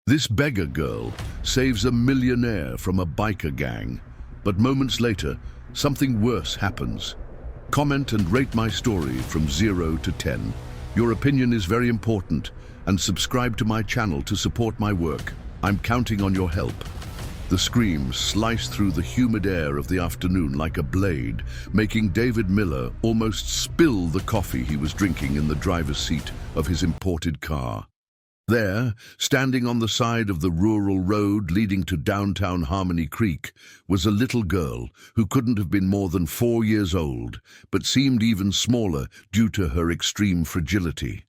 This beggar girl saves a millionaire from a biker gang, but moments later, something worse happens. Comment and rate my story from 0 to 10. Your opinion is very important, and subscribe to my channel to support my work. I'm counting on your help. The screams sliced through the humid air of the afternoon like a blade, making David Miller almost spill the coffee he was drinking in the driver's seat of his imported car. There, standing on the side of the rural road leading to downtown Harmony Creek, was a little girl who couldn't have been more than 4 years old, but seemed even smaller due to her extreme fragility.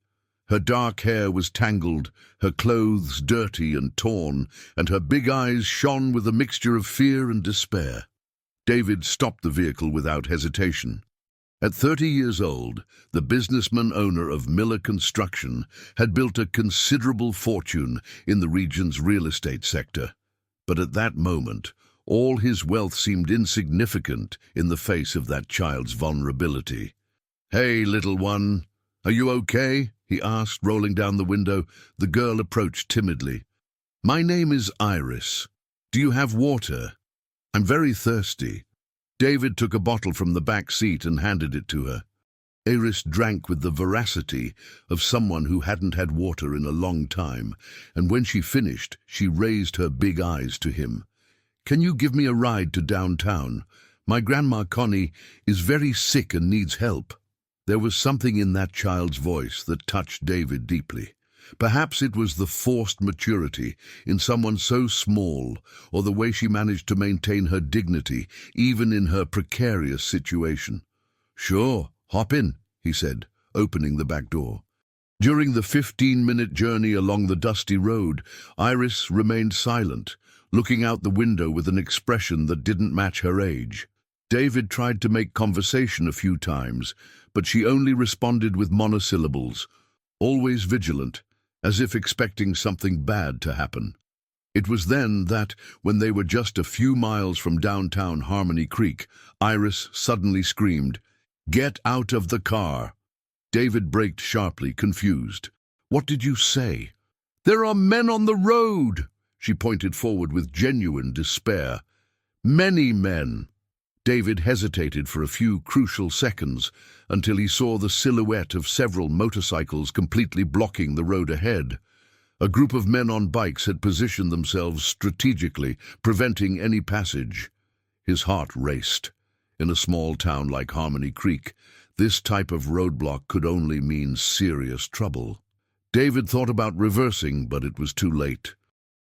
Her dark hair was tangled, her clothes dirty and torn, and her big eyes shone with a mixture of fear and despair. David stopped the vehicle without hesitation. At 30 years old, the businessman owner of Miller Construction had built a considerable fortune in the region's real estate sector. But at that moment, all his wealth seemed insignificant in the face of that child's vulnerability. "Hey, little one, are you okay?" he asked, rolling down the window. The girl approached timidly. "My name is Iris. Do you have water? I'm very thirsty." David took a bottle from the back seat and handed it to her. Iris drank with the voracity of someone who hadn't had water in a long time, and when she finished, she raised her big eyes to him. "Can you give me a ride to downtown? My grandma Connie is very sick and needs help." There was something in that child's voice that touched David deeply. Perhaps it was the forced maturity in someone so small, or the way she managed to maintain her dignity, even in her precarious situation. "Sure, hop in," he said, opening the back door. During the 15-minute journey along the dusty road, Iris remained silent, looking out the window with an expression that didn't match her age. David tried to make conversation a few times, but she only responded with monosyllables, always vigilant, as if expecting something bad to happen. It was then that, when they were just a few miles from downtown Harmony Creek, Iris suddenly screamed, "Get out of the car!" David braked sharply, confused. "What did you say?" "There are men on the road!" She pointed forward with genuine despair. "Many men." David hesitated for a few crucial seconds until he saw the silhouette of several motorcycles completely blocking the road ahead. A group of men on bikes had positioned themselves strategically, preventing any passage. His heart raced. In a small town like Harmony Creek, this type of roadblock could only mean serious trouble. David thought about reversing, but it was too late.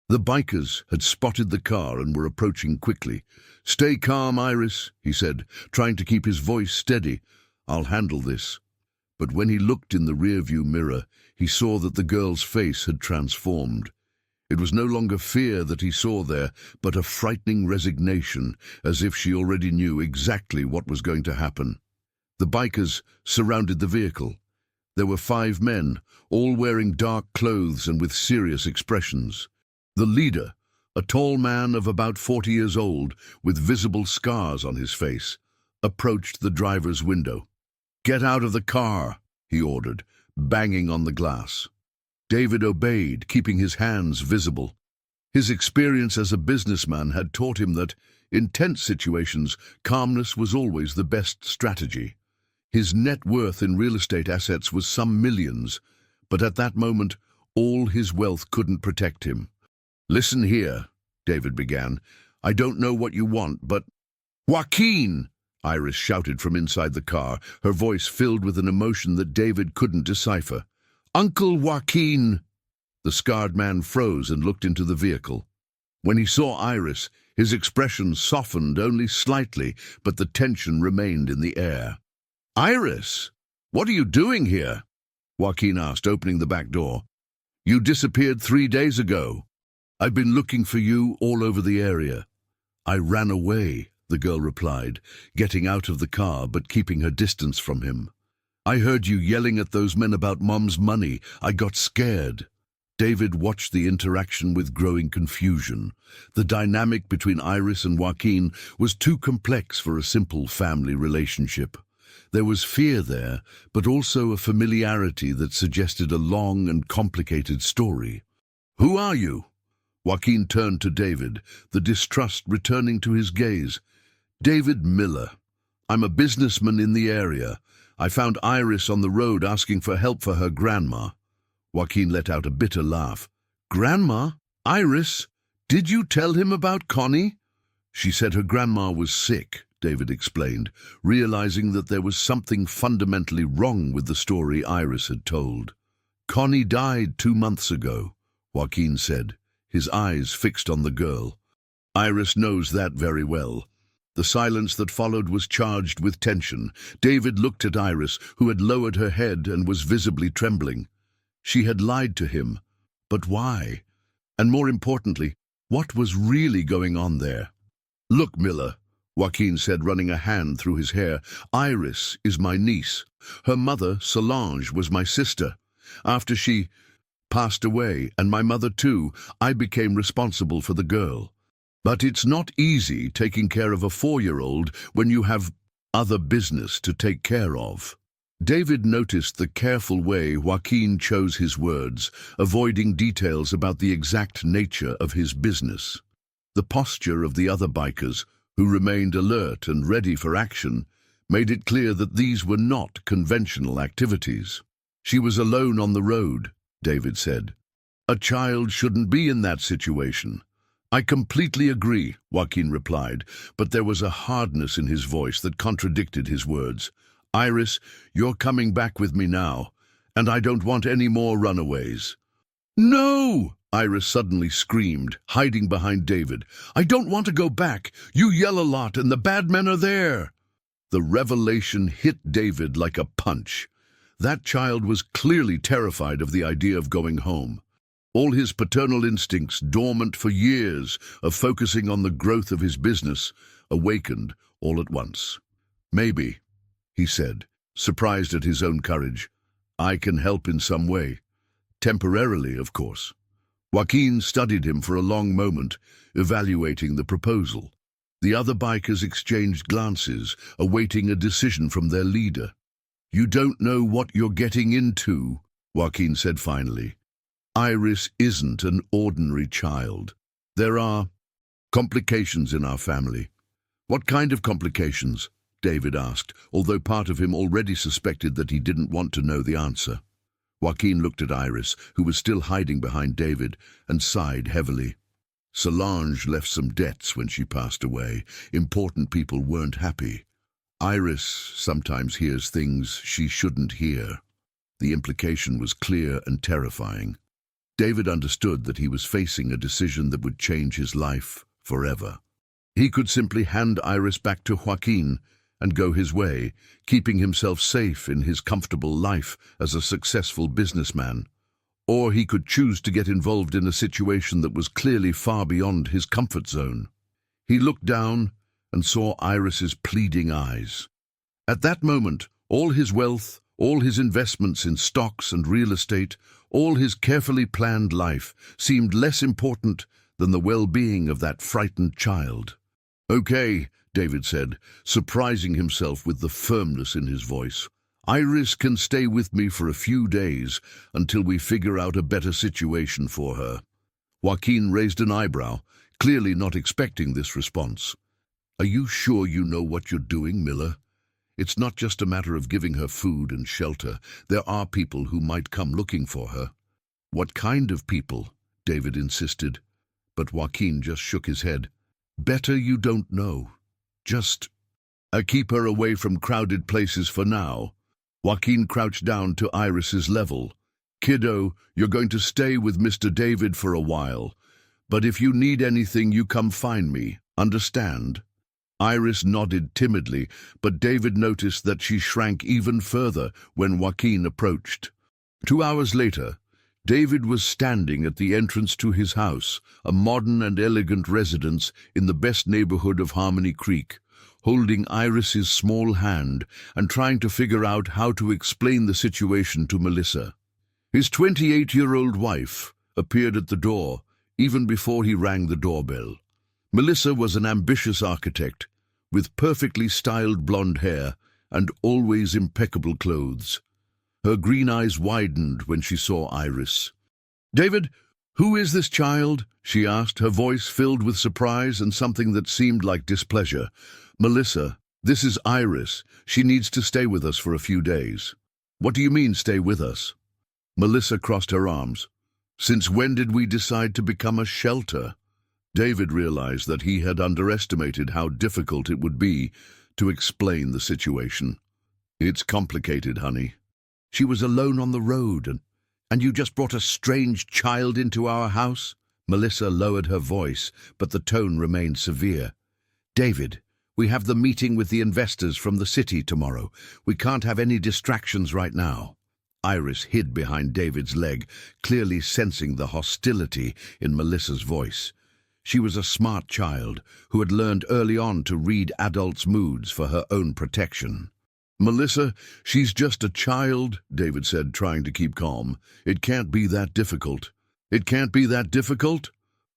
The bikers had spotted the car and were approaching quickly. "Stay calm, Iris," he said, trying to keep his voice steady. "I'll handle this." But when he looked in the rearview mirror, he saw that the girl's face had transformed. It was no longer fear that he saw there, but a frightening resignation, as if she already knew exactly what was going to happen. The bikers surrounded the vehicle. There were 5 men, all wearing dark clothes and with serious expressions. The leader, a tall man of about 40 years old, with visible scars on his face, approached the driver's window. "Get out of the car," he ordered, banging on the glass. David obeyed, keeping his hands visible. His experience as a businessman had taught him that, in tense situations, calmness was always the best strategy. His net worth in real estate assets was some millions, but at that moment, all his wealth couldn't protect him. "Listen here," David began. "I don't know what you want, but—" "Joaquin!" Iris shouted from inside the car, her voice filled with an emotion that David couldn't decipher. "Uncle Joaquin!" The scarred man froze and looked into the vehicle. When he saw Iris, his expression softened only slightly, but the tension remained in the air. "Iris, what are you doing here?" Joaquin asked, opening the back door. "You disappeared 3 days ago. I've been looking for you all over the area." "I ran away," the girl replied, getting out of the car but keeping her distance from him. "I heard you yelling at those men about Mom's money. I got scared." David watched the interaction with growing confusion. The dynamic between Iris and Joaquin was too complex for a simple family relationship. There was fear there, but also a familiarity that suggested a long and complicated story. "Who are you?" Joaquin turned to David, the distrust returning to his gaze. "David Miller. I'm a businessman in the area. I found Iris on the road asking for help for her grandma." Joaquin let out a bitter laugh. "Grandma? Iris? Did you tell him about Connie?" "She said her grandma was sick," David explained, realizing that there was something fundamentally wrong with the story Iris had told. "Connie died 2 months ago," Joaquin said, his eyes fixed on the girl. "Iris knows that very well." The silence that followed was charged with tension. David looked at Iris, who had lowered her head and was visibly trembling. She had lied to him. But why? And more importantly, what was really going on there? "Look, Miller," Joaquin said, running a hand through his hair. "Iris is my niece. Her mother, Solange, was my sister. After she passed away, and my mother too, I became responsible for the girl. But it's not easy taking care of a 4-year-old when you have other business to take care of." David noticed the careful way Joaquin chose his words, avoiding details about the exact nature of his business. The posture of the other bikers, who remained alert and ready for action, made it clear that these were not conventional activities. "She was alone on the road," David said. "A child shouldn't be in that situation." "I completely agree," Joaquin replied, but there was a hardness in his voice that contradicted his words. "Iris, you're coming back with me now, and I don't want any more runaways." "No!" Iris suddenly screamed, hiding behind David. "I don't want to go back. You yell a lot and the bad men are there." The revelation hit David like a punch. That child was clearly terrified of the idea of going home. All his paternal instincts, dormant for years of focusing on the growth of his business, awakened all at once. "Maybe," he said, surprised at his own courage, "I can help in some way. Temporarily, of course." Joaquin studied him for a long moment, evaluating the proposal. The other bikers exchanged glances, awaiting a decision from their leader. "You don't know what you're getting into," Joaquin said finally. "Iris isn't an ordinary child. There are complications in our family." "What kind of complications?" David asked, although part of him already suspected that he didn't want to know the answer. Joaquin looked at Iris, who was still hiding behind David, and sighed heavily. "Solange left some debts when she passed away. Important people weren't happy. Iris sometimes hears things she shouldn't hear." The implication was clear and terrifying. David understood that he was facing a decision that would change his life forever. He could simply hand Iris back to Joaquin and go his way, keeping himself safe in his comfortable life as a successful businessman. Or he could choose to get involved in a situation that was clearly far beyond his comfort zone. He looked down and saw Iris's pleading eyes. At that moment, all his wealth, all his investments in stocks and real estate, all his carefully planned life seemed less important than the well-being of that frightened child. "Okay," David said, surprising himself with the firmness in his voice. "Iris can stay with me for a few days until we figure out a better situation for her." Joaquin raised an eyebrow, clearly not expecting this response. "Are you sure you know what you're doing, Miller? It's not just a matter of giving her food and shelter. There are people who might come looking for her." "What kind of people?" David insisted, but Joaquin just shook his head. "Better you don't know. Just keep her away from crowded places for now." Joaquin crouched down to Iris's level. "Kiddo, you're going to stay with Mr. David for a while, but if you need anything, you come find me. Understand?" Iris nodded timidly, but David noticed that she shrank even further when Joaquin approached. 2 hours later, David was standing at the entrance to his house, a modern and elegant residence in the best neighborhood of Harmony Creek, holding Iris's small hand and trying to figure out how to explain the situation to Melissa. His 28-year-old wife appeared at the door even before he rang the doorbell. Melissa was an ambitious architect, with perfectly styled blonde hair and always impeccable clothes. Her green eyes widened when she saw Iris. "David, "Who is this child?" she asked, her voice filled with surprise and something that seemed like displeasure. "Melissa, this is Iris. She needs to stay with us for a few days." "What do you mean, stay with us?" Melissa crossed her arms. "Since when did we decide to become a shelter?" David realized that he had underestimated how difficult it would be to explain the situation. "It's complicated, honey. She was alone on the road, and you just brought a strange child into our house?" Melissa lowered her voice, but the tone remained severe. "David, we have the meeting with the investors from the city tomorrow. We can't have any distractions right now." Iris hid behind David's leg, clearly sensing the hostility in Melissa's voice. She was a smart child who had learned early on to read adults' moods for her own protection. "Melissa, she's just a child," David said, trying to keep calm. "It can't be that difficult." "It can't be that difficult?"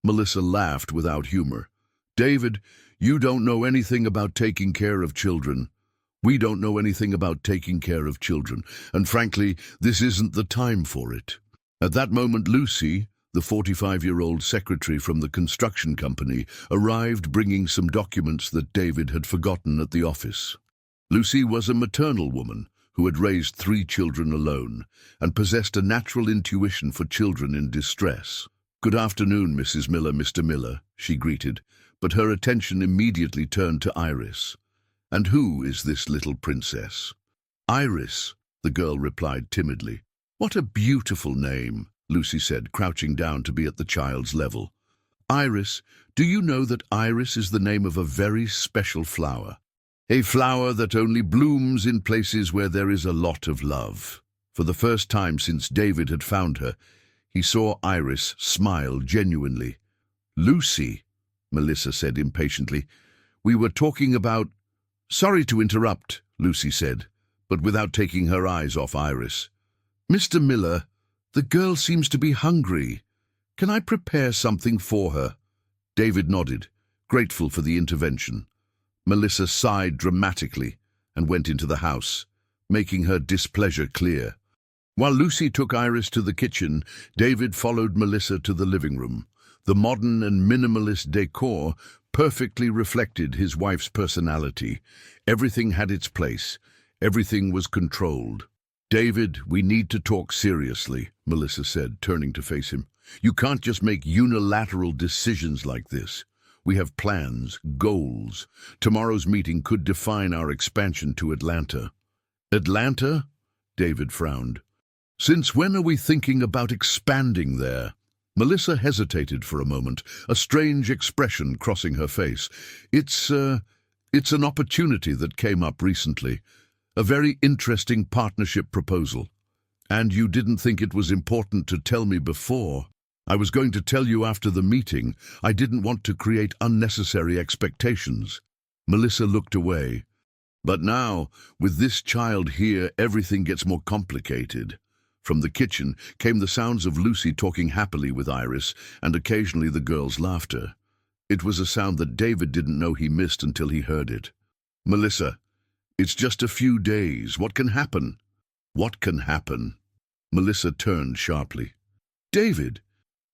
Melissa laughed without humor. "David, you don't know anything about taking care of children. We don't know anything about taking care of children, and frankly, this isn't the time for it." At that moment, Lucy, the 45-year-old secretary from the construction company, arrived bringing some documents that David had forgotten at the office. Lucy was a maternal woman who had raised 3 children alone and possessed a natural intuition for children in distress. "Good afternoon, Mrs. Miller, Mr. Miller," she greeted, but her attention immediately turned to Iris. "And who is this little princess?" "Iris," the girl replied timidly. "What a beautiful name," Lucy said, crouching down to be at the child's level. "Iris, do you know that Iris is the name of a very special flower? A flower that only blooms in places where there is a lot of love." For the first time since David had found her, he saw Iris smile genuinely. "Lucy," Melissa said impatiently, "we were talking about—" "Sorry to interrupt," Lucy said, but without taking her eyes off Iris. "Mr. Miller, the girl seems to be hungry. Can I prepare something for her?" David nodded, grateful for the intervention. Melissa sighed dramatically and went into the house, making her displeasure clear. While Lucy took Iris to the kitchen, David followed Melissa to the living room. The modern and minimalist decor perfectly reflected his wife's personality. Everything had its place. Everything was controlled. "David, we need to talk seriously," Melissa said, turning to face him. "You can't just make unilateral decisions like this. We have plans, goals. Tomorrow's meeting could define our expansion to Atlanta." "Atlanta?" David frowned. "Since when are we thinking about expanding there?" Melissa hesitated for a moment, a strange expression crossing her face. It's an opportunity that came up recently. A very interesting partnership proposal. And you didn't think it was important to tell me before? I was going to tell you after the meeting. I didn't want to create unnecessary expectations." Melissa looked away. "But now, with this child here, everything gets more complicated." From the kitchen came the sounds of Lucy talking happily with Iris, and occasionally the girl's laughter. It was a sound that David didn't know he missed until he heard it. "Melissa, it's just a few days. What can happen?" "What can happen?" Melissa turned sharply. "David,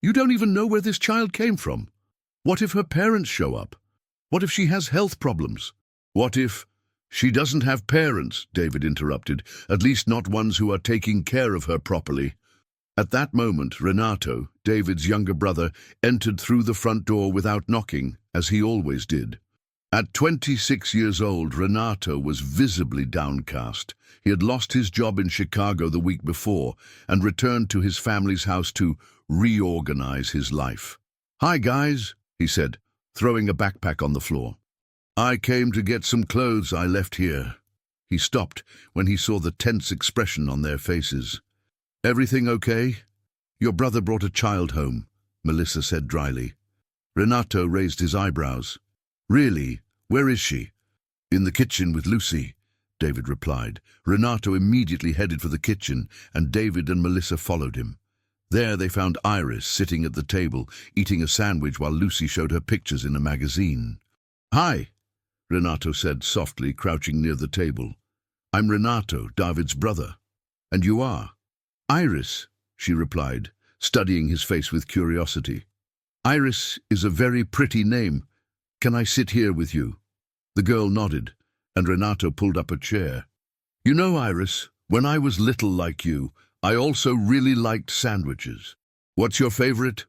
you don't even know where this child came from. What if her parents show up? What if she has health problems? What if—" "She doesn't have parents," David interrupted, "at least not ones who are taking care of her properly." At that moment, Renato, David's younger brother, entered through the front door without knocking, as he always did. At 26 years old, Renato was visibly downcast. He had lost his job in Chicago the week before and returned to his family's house to reorganize his life. "Hi, guys," he said, throwing a backpack on the floor. "I came to get some clothes I left here." He stopped when he saw the tense expression on their faces. "Everything okay?" "Your brother brought a child home," Melissa said dryly. Renato raised his eyebrows. "Really? Where is she?" "In the kitchen with Lucy," David replied. Renato immediately headed for the kitchen, and David and Melissa followed him. There they found Iris sitting at the table, eating a sandwich while Lucy showed her pictures in a magazine. "Hi," Renato said softly, crouching near the table. "I'm Renato, David's brother." "And you are?" "Iris," she replied, studying his face with curiosity. "Iris is a very pretty name. Can I sit here with you?" The girl nodded, and Renato pulled up a chair. "You know, Iris, when I was little like you, I also really liked sandwiches. What's your favorite?"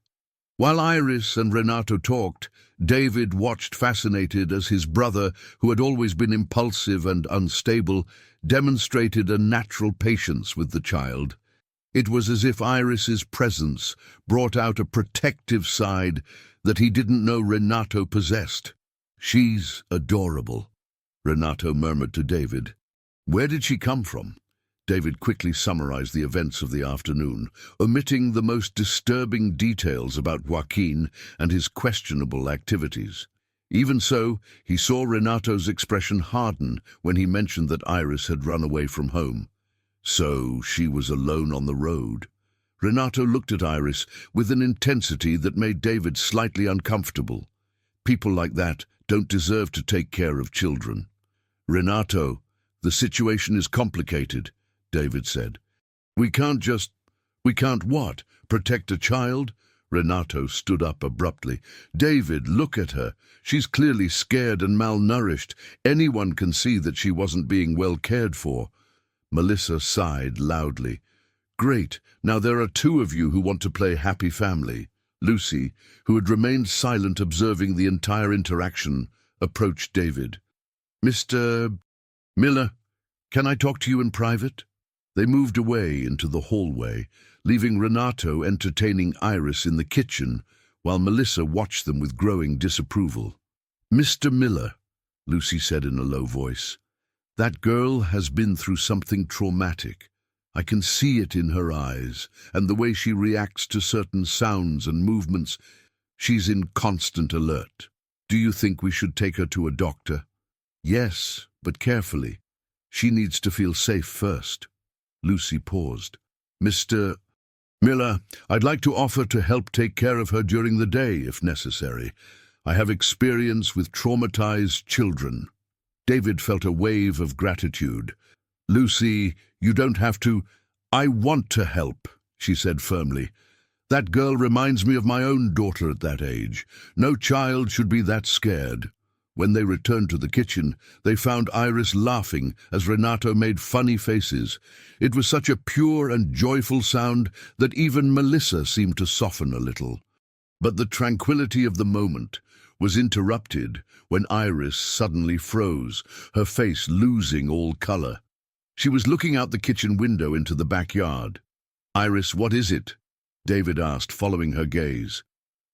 While Iris and Renato talked, David watched fascinated as his brother, who had always been impulsive and unstable, demonstrated a natural patience with the child. It was as if Iris's presence brought out a protective side that he didn't know Renato possessed. "She's adorable," Renato murmured to David. "Where did she come from?" David quickly summarized the events of the afternoon, omitting the most disturbing details about Joaquin and his questionable activities. Even so, he saw Renato's expression harden when he mentioned that Iris had run away from home. So she was alone on the road. Renato looked at Iris with an intensity that made David slightly uncomfortable. People like that don't deserve to take care of children. "Renato, the situation is complicated," David said. We can't what? Protect a child?" Renato stood up abruptly. "David, look at her. She's clearly scared and malnourished. Anyone can see that she wasn't being well cared for." Melissa sighed loudly. "Great, now there are two of you who want to play happy family." Lucy, who had remained silent observing the entire interaction, approached David. "Mr. Miller, can I talk to you in private?" They moved away into the hallway, leaving Renato entertaining Iris in the kitchen, while Melissa watched them with growing disapproval. "Mr. Miller," Lucy said in a low voice, "that girl has been through something traumatic. I can see it in her eyes, and the way she reacts to certain sounds and movements. She's in constant alert. Do you think we should take her to a doctor?" "Yes, but carefully. She needs to feel safe first." Lucy paused. "Mr. Miller, I'd like to offer to help take care of her during the day, if necessary. I have experience with traumatized children." David felt a wave of gratitude. "Lucy, you don't have to." "I want to help," she said firmly. "That girl reminds me of my own daughter at that age. No child should be that scared." When they returned to the kitchen, they found Iris laughing as Renato made funny faces. It was such a pure and joyful sound that even Melissa seemed to soften a little. But the tranquility of the moment was interrupted when Iris suddenly froze, her face losing all color. She was looking out the kitchen window into the backyard. "Iris, what is it?" David asked, following her gaze.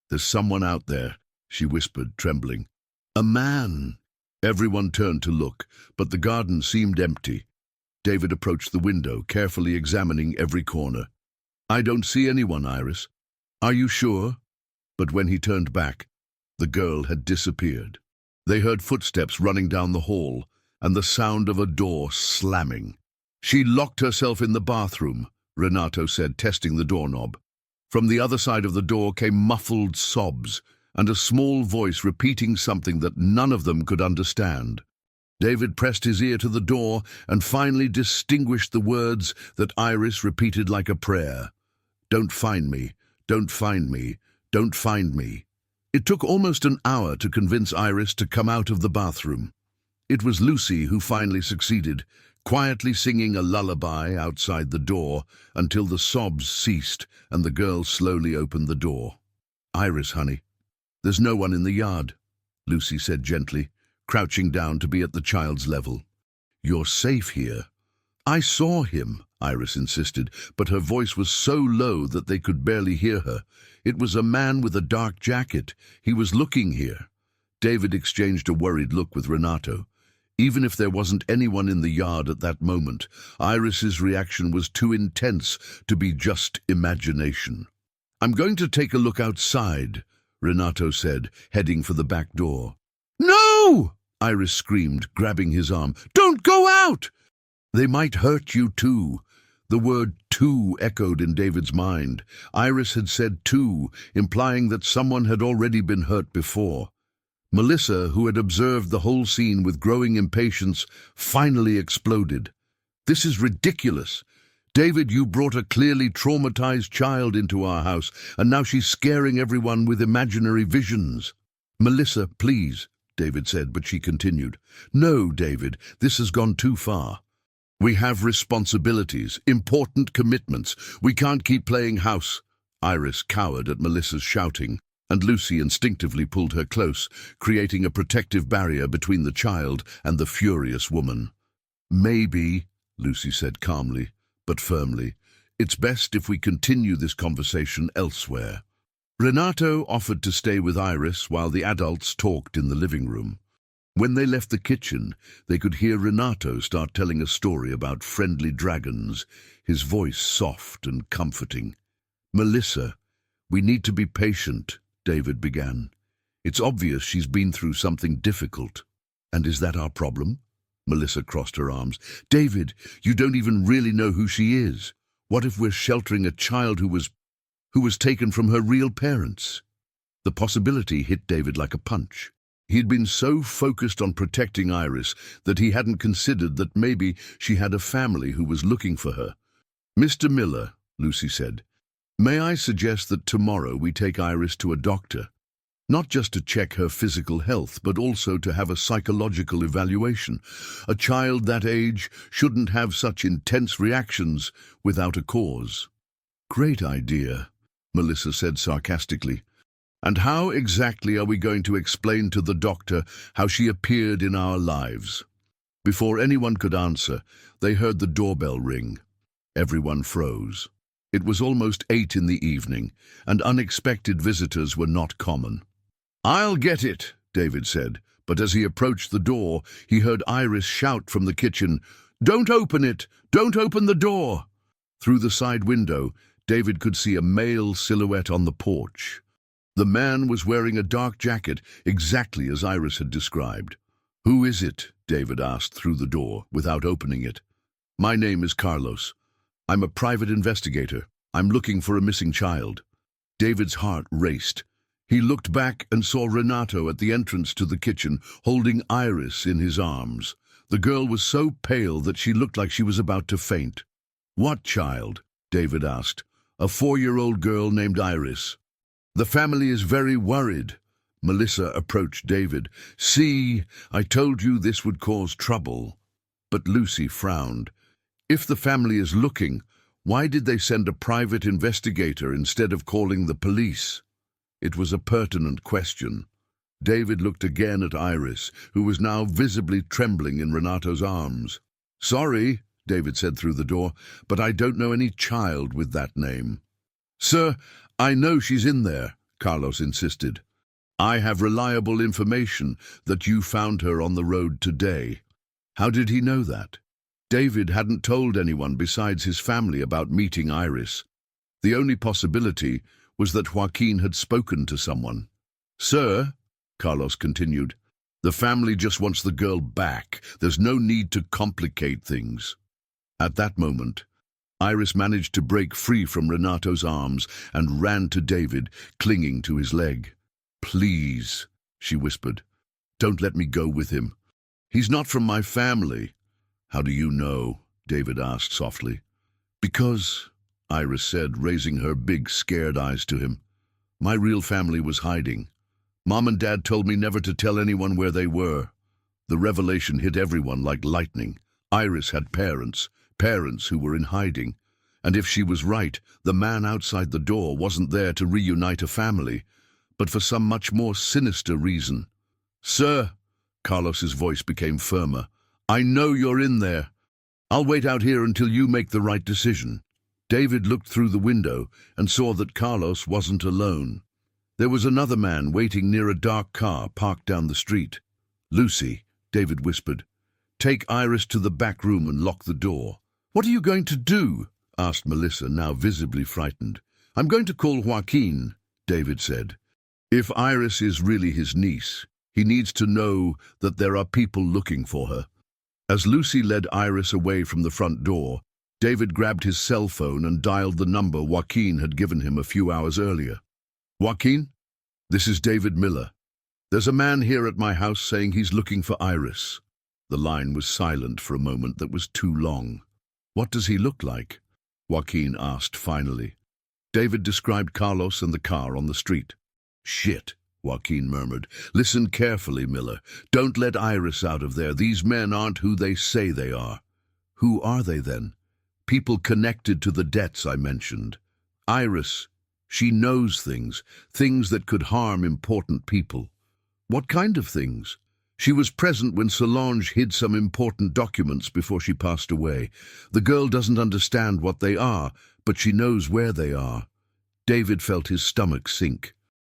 "There's someone out there," she whispered, trembling. "A man." Everyone turned to look, but the garden seemed empty. David approached the window, carefully examining every corner. "I don't see anyone, Iris." "Are you sure?" But when he turned back, the girl had disappeared. They heard footsteps running down the hall, and the sound of a door slamming. "She locked herself in the bathroom," Renato said, testing the doorknob. From the other side of the door came muffled sobs, and a small voice repeating something that none of them could understand. David pressed his ear to the door and finally distinguished the words that Iris repeated like a prayer. "Don't find me, don't find me, don't find me." It took almost an hour to convince Iris to come out of the bathroom. It was Lucy who finally succeeded, quietly singing a lullaby outside the door until the sobs ceased and the girl slowly opened the door. "Iris, honey, there's no one in the yard," Lucy said gently, crouching down to be at the child's level. "You're safe here." "I saw him," Iris insisted, but her voice was so low that they could barely hear her. "It was a man with a dark jacket. He was looking here." David exchanged a worried look with Renato. Even if there wasn't anyone in the yard at that moment, Iris's reaction was too intense to be just imagination. "I'm going to take a look outside," Renato said, heading for the back door. "No!" Iris screamed, grabbing his arm. "Don't go out!" "They might hurt you too." The word "too" echoed in David's mind. Iris had said "too," implying that someone had already been hurt before. Melissa, who had observed the whole scene with growing impatience, finally exploded. "This is ridiculous. David, you brought a clearly traumatized child into our house, and now she's scaring everyone with imaginary visions. Melissa, please, David said, but she continued. No, David, this has gone too far. We have responsibilities, important commitments. We can't keep playing house. Iris cowered at Melissa's shouting, and Lucy instinctively pulled her close, creating a protective barrier between the child and the furious woman. Maybe, Lucy said calmly, but firmly, it's best if we continue this conversation elsewhere. Renato offered to stay with Iris while the adults talked in the living room. When they left the kitchen, they could hear Renato start telling a story about friendly dragons, his voice soft and comforting. Melissa, we need to be patient, David began. It's obvious she's been through something difficult. And is that our problem? Melissa crossed her arms. David, you don't even really know who she is. What if we're sheltering a child who was taken from her real parents? The possibility hit David like a punch. He'd been so focused on protecting Iris that he hadn't considered that maybe she had a family who was looking for her. Mr. Miller, Lucy said, may I suggest that tomorrow we take Iris to a doctor? Not just to check her physical health, but also to have a psychological evaluation. A child that age shouldn't have such intense reactions without a cause. Great idea, Melissa said sarcastically. And how exactly are we going to explain to the doctor how she appeared in our lives? Before anyone could answer, they heard the doorbell ring. Everyone froze. It was almost 8 in the evening, and unexpected visitors were not common. I'll get it, David said, but as he approached the door, he heard Iris shout from the kitchen, Don't open it! Don't open the door! Through the side window, David could see a male silhouette on the porch. The man was wearing a dark jacket, exactly as Iris had described. Who is it? David asked through the door, without opening it. My name is Carlos. I'm a private investigator. I'm looking for a missing child. David's heart raced. He looked back and saw Renato at the entrance to the kitchen, holding Iris in his arms. The girl was so pale that she looked like she was about to faint. What child? David asked. A 4-year-old girl named Iris. The family is very worried. Melissa approached David. See, I told you this would cause trouble. But Lucy frowned. If the family is looking, why did they send a private investigator instead of calling the police? It was a pertinent question. David looked again at Iris, who was now visibly trembling in Renato's arms. Sorry, David said through the door, but I don't know any child with that name. Sir, I know she's in there, Carlos insisted. I have reliable information that you found her on the road today. How did he know that? David hadn't told anyone besides his family about meeting Iris. The only possibility was that Joaquin had spoken to someone. Sir, Carlos continued, the family just wants the girl back. There's no need to complicate things. At that moment, Iris managed to break free from Renato's arms and ran to David, clinging to his leg. Please, she whispered, don't let me go with him. He's not from my family. How do you know? David asked softly. Because, Iris said, raising her big, scared eyes to him. My real family was hiding. Mom and Dad told me never to tell anyone where they were. The revelation hit everyone like lightning. Iris had parents who were in hiding. And if she was right, the man outside the door wasn't there to reunite a family, but for some much more sinister reason. Sir, Carlos's voice became firmer, I know you're in there. I'll wait out here until you make the right decision. David looked through the window and saw that Carlos wasn't alone. There was another man waiting near a dark car parked down the street. Lucy, David whispered, take Iris to the back room and lock the door. What are you going to do? Asked Melissa, now visibly frightened. I'm going to call Joaquin, David said. If Iris is really his niece, he needs to know that there are people looking for her. As Lucy led Iris away from the front door, David grabbed his cell phone and dialed the number Joaquin had given him a few hours earlier. Joaquin, this is David Miller. There's a man here at my house saying he's looking for Iris. The line was silent for a moment that was too long. What does he look like? Joaquin asked finally. David described Carlos and the car on the street. "Shit," Joaquin murmured. "Listen carefully, Miller. Don't let Iris out of there. These men aren't who they say they are." "Who are they then?" "People connected to the debts I mentioned. Iris, she knows things, things that could harm important people." "What kind of things?" "She was present when Solange hid some important documents before she passed away. The girl doesn't understand what they are, but she knows where they are." David felt his stomach sink.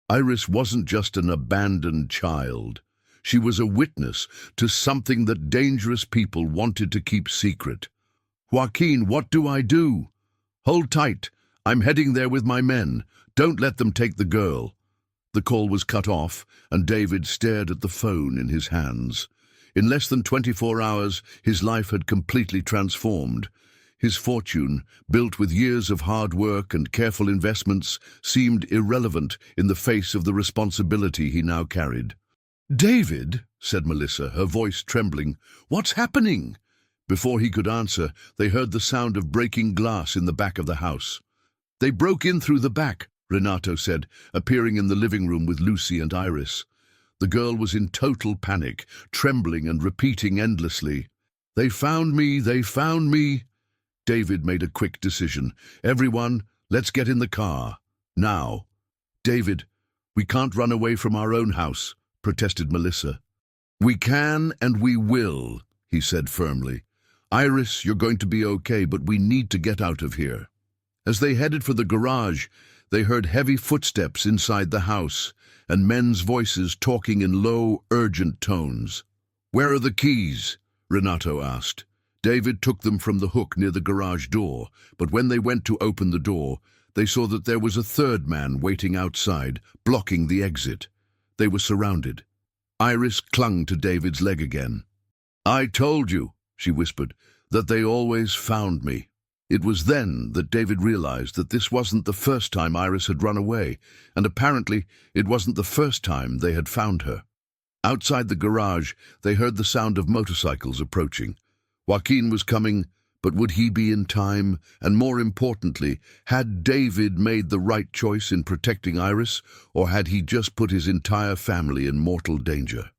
Iris wasn't just an abandoned child. She was a witness to something that dangerous people wanted to keep secret. "Joaquin, what do I do?" "Hold tight. I'm heading there with my men. Don't let them take the girl." The call was cut off, and David stared at the phone in his hands. In less than 24 hours, his life had completely transformed. His fortune, built with years of hard work and careful investments, seemed irrelevant in the face of the responsibility he now carried. "David," said Melissa, her voice trembling, "what's happening?" Before he could answer, they heard the sound of breaking glass in the back of the house. "They broke in through the back," Renato said, appearing in the living room with Lucy and Iris. The girl was in total panic, trembling and repeating endlessly, "They found me, they found me." David made a quick decision. "Everyone, let's get in the car. Now." "David, we can't run away from our own house," protested Melissa. "We can and we will," he said firmly. "Iris, you're going to be okay, but we need to get out of here." As they headed for the garage, they heard heavy footsteps inside the house and men's voices talking in low, urgent tones. "Where are the keys?" Renato asked. David took them from the hook near the garage door, but when they went to open the door, they saw that there was a third man waiting outside, blocking the exit. They were surrounded. Iris clung to David's leg again. "I told you," she whispered, "that they always found me." It was then that David realized that this wasn't the first time Iris had run away, and apparently it wasn't the first time they had found her. Outside the garage, they heard the sound of motorcycles approaching. Joaquin was coming, but would he be in time? And more importantly, had David made the right choice in protecting Iris, or had he just put his entire family in mortal danger?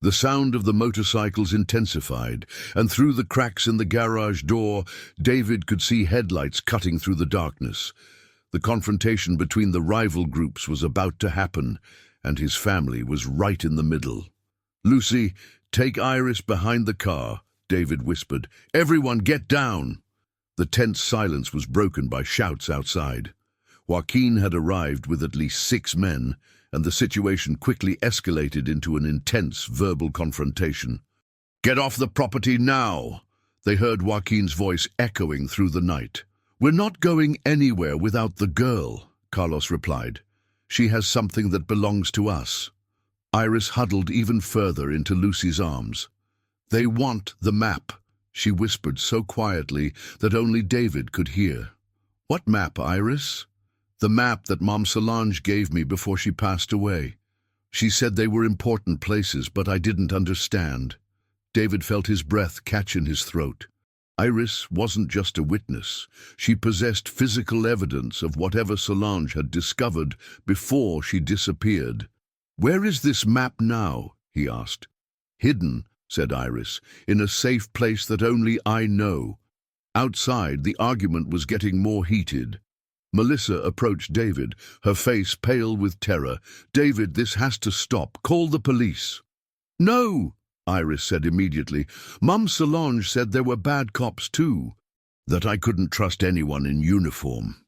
The sound of the motorcycles intensified, and through the cracks in the garage door, David could see headlights cutting through the darkness. The confrontation between the rival groups was about to happen, and his family was right in the middle. "Lucy, take Iris behind the car," David whispered. "Everyone get down!" The tense silence was broken by shouts outside. Joaquin had arrived with at least 6 men, and the situation quickly escalated into an intense verbal confrontation. "Get off the property now!" They heard Joaquin's voice echoing through the night. "We're not going anywhere without the girl," Carlos replied. "She has something that belongs to us." Iris huddled even further into Lucy's arms. "They want the map," she whispered so quietly that only David could hear. "What map, Iris?" "The map that Mom Solange gave me before she passed away. She said they were important places, but I didn't understand." David felt his breath catch in his throat. Iris wasn't just a witness. She possessed physical evidence of whatever Solange had discovered before she disappeared. "Where is this map now?" he asked. "Hidden," said Iris, "in a safe place that only I know." Outside, the argument was getting more heated. Melissa approached David, her face pale with terror. "David, this has to stop. Call the police." "No," Iris said immediately. "Mum Solange said there were bad cops too. That I couldn't trust anyone in uniform."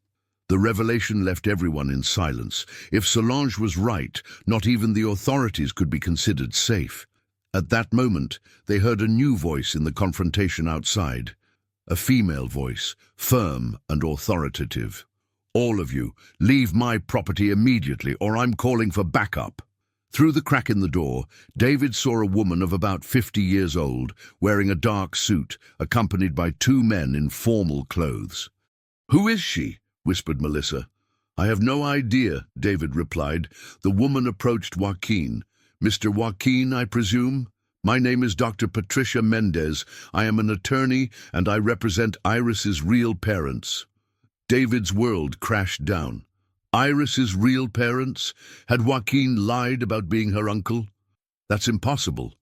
The revelation left everyone in silence. If Solange was right, not even the authorities could be considered safe. At that moment, they heard a new voice in the confrontation outside. A female voice, firm and authoritative. "All of you, leave my property immediately, or I'm calling for backup." Through the crack in the door, David saw a woman of about 50 years old, wearing a dark suit, accompanied by 2 men in formal clothes. "Who is she?" whispered Melissa. "I have no idea," David replied. The woman approached Joaquin. "Mr. Joaquin, I presume? My name is Dr. Patricia Mendez. I am an attorney, and I represent Iris's real parents." David's world crashed down. Iris's real parents? Had Joaquin lied about being her uncle? That's impossible,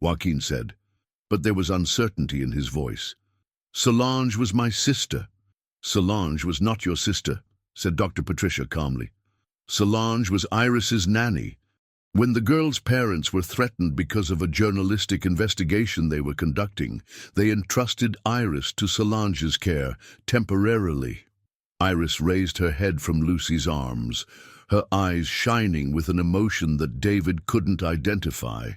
Joaquin said, but there was uncertainty in his voice. Solange was my sister. Solange was not your sister, said Dr. Patricia calmly. Solange was Iris's nanny. When the girl's parents were threatened because of a journalistic investigation they were conducting, they entrusted Iris to Solange's care, temporarily. Iris raised her head from Lucy's arms, her eyes shining with an emotion that David couldn't identify.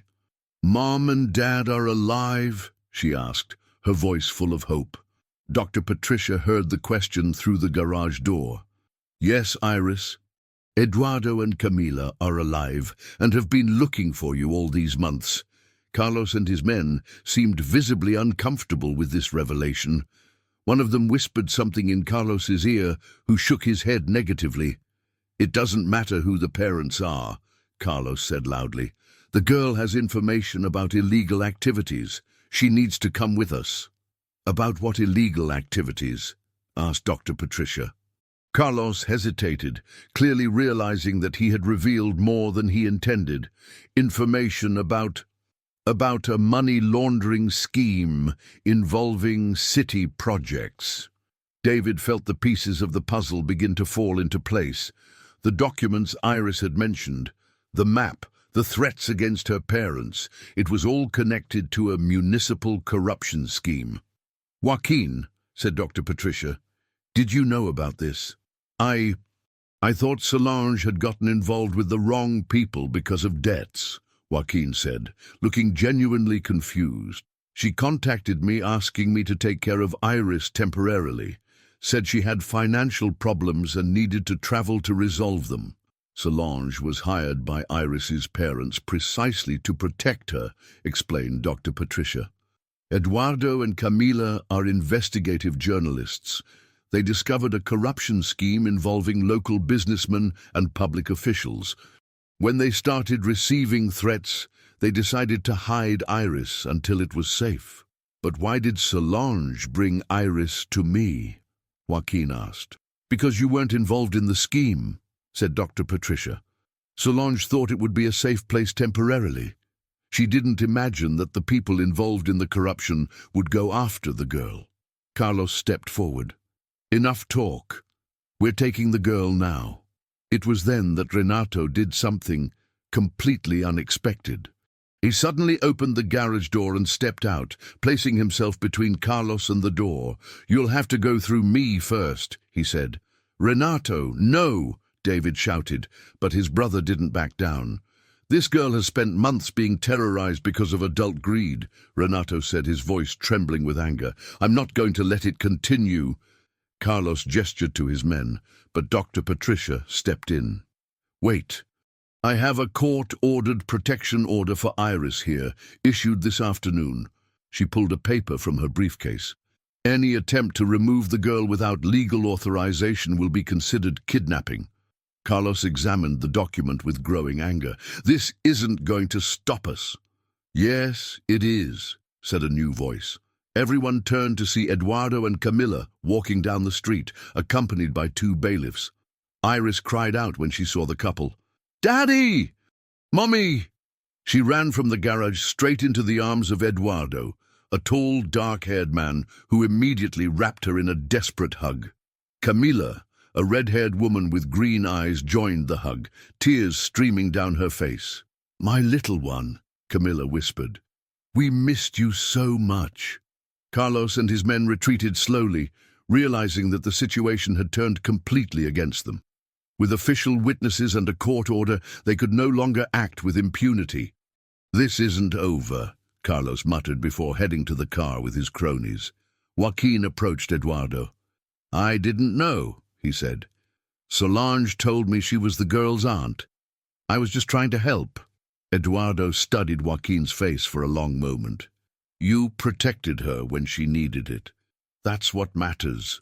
"Mom and Dad are alive?" she asked, her voice full of hope. Dr. Patricia heard the question through the garage door. "Yes, Iris. Eduardo and Camila are alive and have been looking for you all these months." Carlos and his men seemed visibly uncomfortable with this revelation. One of them whispered something in Carlos's ear, who shook his head negatively. "It doesn't matter who the parents are," Carlos said loudly. "The girl has information about illegal activities. She needs to come with us." "About what illegal activities?" asked Dr. Patricia. Carlos hesitated, clearly realizing that he had revealed more than he intended. Information about a money laundering scheme involving city projects. David felt the pieces of the puzzle begin to fall into place. The documents Iris had mentioned, the map, the threats against her parents, it was all connected to a municipal corruption scheme. "Joaquin," said Dr. Patricia, "did you know about this?" I thought Solange had gotten involved with the wrong people because of debts," Joaquin said, looking genuinely confused. "She contacted me asking me to take care of Iris temporarily, said she had financial problems and needed to travel to resolve them. Solange was hired by Iris's parents precisely to protect her," explained Dr. Patricia. "Eduardo and Camila are investigative journalists. They discovered a corruption scheme involving local businessmen and public officials. When they started receiving threats, they decided to hide Iris until it was safe." "But why did Solange bring Iris to me?" Joaquin asked. "Because you weren't involved in the scheme," said Dr. Patricia. "Solange thought it would be a safe place temporarily. She didn't imagine that the people involved in the corruption would go after the girl." Carlos stepped forward. "Enough talk. We're taking the girl now." It was then that Renato did something completely unexpected. He suddenly opened the garage door and stepped out, placing himself between Carlos and the door. "You'll have to go through me first," he said. "Renato, no!" David shouted, but his brother didn't back down. "This girl has spent months being terrorized because of adult greed," Renato said, his voice trembling with anger. "I'm not going to let it continue." Carlos gestured to his men, but Dr. Patricia stepped in. "Wait. I have a court-ordered protection order for Iris here, issued this afternoon." She pulled a paper from her briefcase. "Any attempt to remove the girl without legal authorization will be considered kidnapping." Carlos examined the document with growing anger. "This isn't going to stop us." "Yes, it is," said a new voice. Everyone turned to see Eduardo and Camila walking down the street, accompanied by two bailiffs. Iris cried out when she saw the couple. "Daddy! Mommy!" She ran from the garage straight into the arms of Eduardo, a tall, dark-haired man who immediately wrapped her in a desperate hug. Camila, a red-haired woman with green eyes, joined the hug, tears streaming down her face. "My little one," Camila whispered. "We missed you so much." Carlos and his men retreated slowly, realizing that the situation had turned completely against them. With official witnesses and a court order, they could no longer act with impunity. "This isn't over," Carlos muttered before heading to the car with his cronies. Joaquin approached Eduardo. "I didn't know," he said. "Solange told me she was the girl's aunt. I was just trying to help." Eduardo studied Joaquin's face for a long moment. "You protected her when she needed it. That's what matters."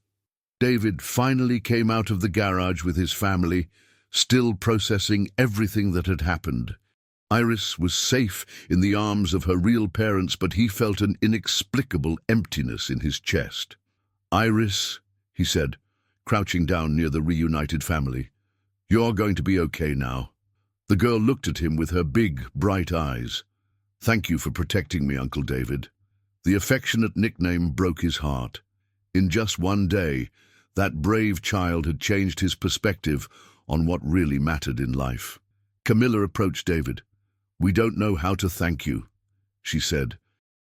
David finally came out of the garage with his family, still processing everything that had happened. Iris was safe in the arms of her real parents, but he felt an inexplicable emptiness in his chest. "Iris," he said, crouching down near the reunited family. "You're going to be okay now." The girl looked at him with her big, bright eyes. "Thank you for protecting me, Uncle David." The affectionate nickname broke his heart. In just one day, that brave child had changed his perspective on what really mattered in life. Camilla approached David. "We don't know how to thank you," she said.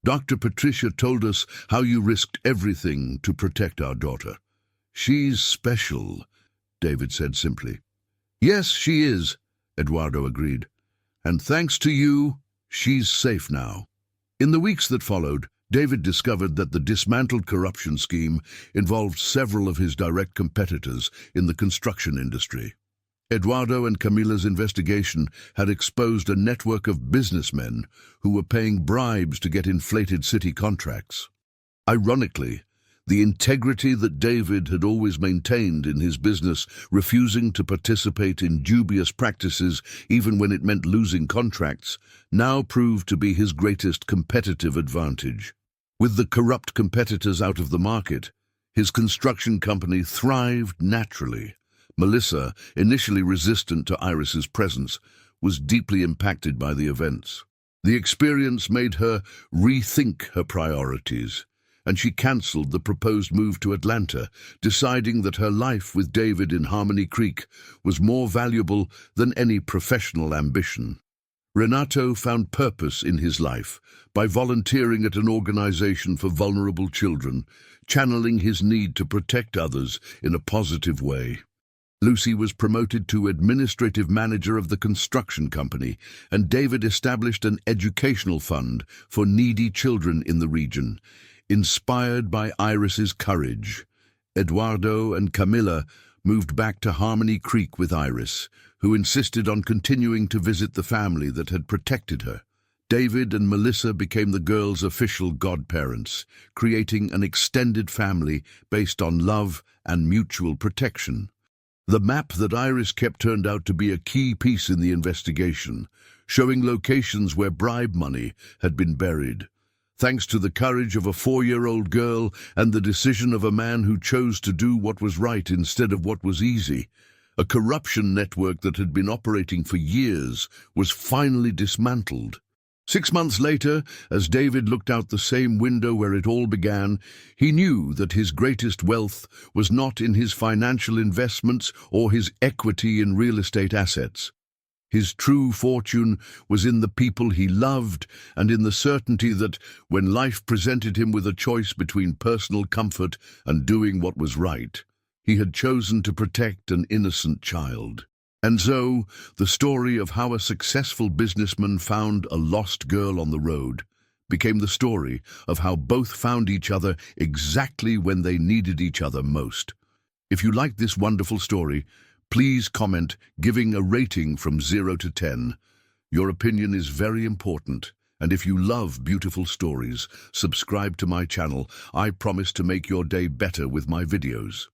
"Dr. Patricia told us how you risked everything to protect our daughter." "She's special," David said simply. "Yes, she is," Eduardo agreed. "And thanks to you, she's safe now." In the weeks that followed, David discovered that the dismantled corruption scheme involved several of his direct competitors in the construction industry. Eduardo and Camilla's investigation had exposed a network of businessmen who were paying bribes to get inflated city contracts. Ironically, the integrity that David had always maintained in his business, refusing to participate in dubious practices even when it meant losing contracts, now proved to be his greatest competitive advantage. With the corrupt competitors out of the market, his construction company thrived naturally. Melissa, initially resistant to Iris's presence, was deeply impacted by the events. The experience made her rethink her priorities, and she cancelled the proposed move to Atlanta, deciding that her life with David in Harmony Creek was more valuable than any professional ambition. Renato found purpose in his life by volunteering at an organization for vulnerable children, channeling his need to protect others in a positive way. Lucy was promoted to administrative manager of the construction company, and David established an educational fund for needy children in the region. Inspired by Iris's courage, Eduardo and Camilla moved back to Harmony Creek with Iris, who insisted on continuing to visit the family that had protected her. David and Melissa became the girls' official godparents, creating an extended family based on love and mutual protection. The map that Iris kept turned out to be a key piece in the investigation, showing locations where bribe money had been buried. Thanks to the courage of a 4-year-old girl and the decision of a man who chose to do what was right instead of what was easy, a corruption network that had been operating for years was finally dismantled. 6 months later, as David looked out the same window where it all began, he knew that his greatest wealth was not in his financial investments or his equity in real estate assets. His true fortune was in the people he loved and in the certainty that, when life presented him with a choice between personal comfort and doing what was right, he had chosen to protect an innocent child. And so, the story of how a successful businessman found a lost girl on the road became the story of how both found each other exactly when they needed each other most. If you liked this wonderful story, please comment, giving a rating from 0 to 10. Your opinion is very important, and if you love beautiful stories, subscribe to my channel. I promise to make your day better with my videos.